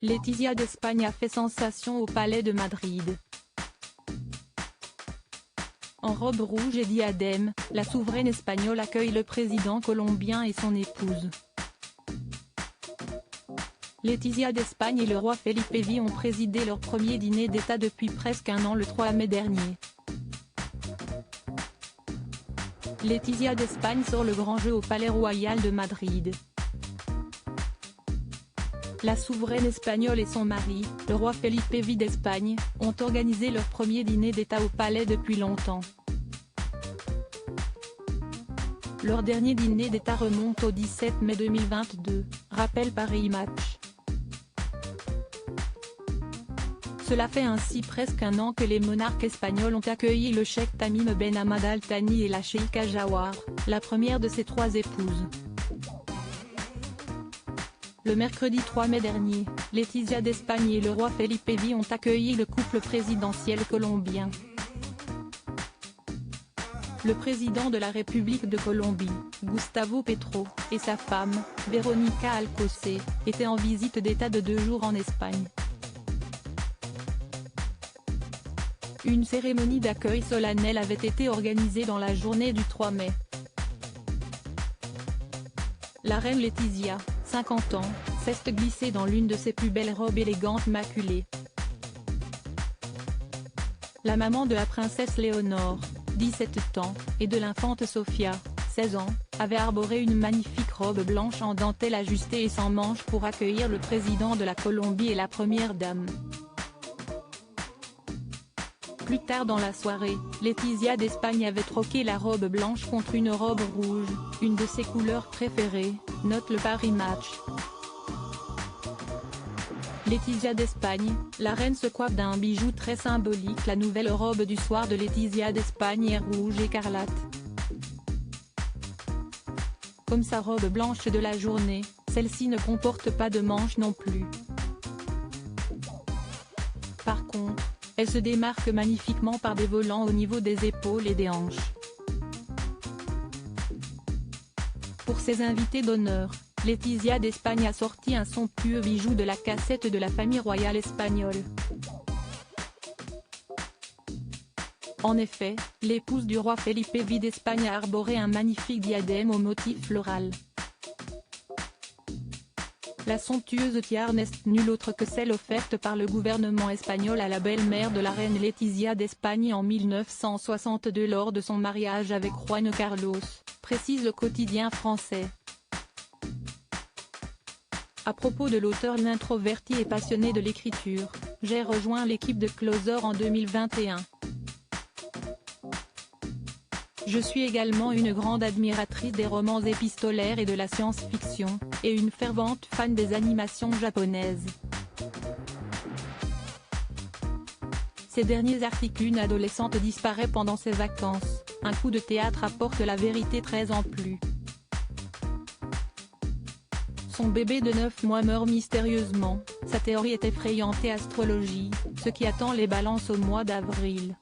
Letizia d'Espagne a fait sensation au Palais de Madrid. En robe rouge et diadème, la souveraine espagnole accueille le président colombien et son épouse. Letizia d'Espagne et le roi Felipe V ont présidé leur premier dîner d'État depuis presque un an le 3 mai dernier. Letizia d'Espagne sort le grand jeu au Palais Royal de Madrid. La souveraine espagnole et son mari, le roi Felipe V d'Espagne, ont organisé leur premier dîner d'État au palais depuis longtemps. Leur dernier dîner d'État remonte au 17 mai 2022, rappelle Paris Match. Cela fait ainsi presque un an que les monarques espagnols ont accueilli le cheikh Tamim Ben Hamad Al Thani et la cheikha Jawhar, la première de ses 3 épouses. Le mercredi 3 mai dernier, Letizia d'Espagne et le roi Felipe V ont accueilli le couple présidentiel colombien. Le président de la République de Colombie, Gustavo Petro, et sa femme, Verónica Alcocer, étaient en visite d'État de 2 jours en Espagne. Une cérémonie d'accueil solennel avait été organisée dans la journée du 3 mai. La reine Letizia, 50 ans, s'est glissée dans l'une de ses plus belles robes élégantes maculées. La maman de la princesse Léonore, 17 ans, et de l'infante Sofia, 16 ans, avait arboré une magnifique robe blanche en dentelle ajustée et sans manches pour accueillir le président de la Colombie et la première dame. Plus tard dans la soirée, Letizia d'Espagne avait troqué la robe blanche contre une robe rouge, une de ses couleurs préférées, note le Paris Match. Letizia d'Espagne, la reine se coiffe d'un bijou très symbolique. La nouvelle robe du soir de Letizia d'Espagne est rouge écarlate. Comme sa robe blanche de la journée, celle-ci ne comporte pas de manches non plus. Par contre, elle se démarque magnifiquement par des volants au niveau des épaules et des hanches. Pour ses invités d'honneur, Letizia d'Espagne a sorti un somptueux bijou de la cassette de la famille royale espagnole. En effet, l'épouse du roi Felipe V d'Espagne a arboré un magnifique diadème au motif floral. La somptueuse tiare n'est nulle autre que celle offerte par le gouvernement espagnol à la belle-mère de la reine Letizia d'Espagne en 1962 lors de son mariage avec Juan Carlos, précise le quotidien français. À propos de l'auteur introverti et passionné de l'écriture, j'ai rejoint l'équipe de Closer en 2021. Je suis également une grande admiratrice des romans épistolaires et de la science-fiction, et une fervente fan des animations japonaises. Ces derniers articles. Une adolescente disparaît pendant ses vacances, un coup de théâtre apporte la vérité 13 ans plus. Son bébé de 9 mois meurt mystérieusement, sa théorie est effrayante et astrologie, ce qui attend les balances au mois d'avril.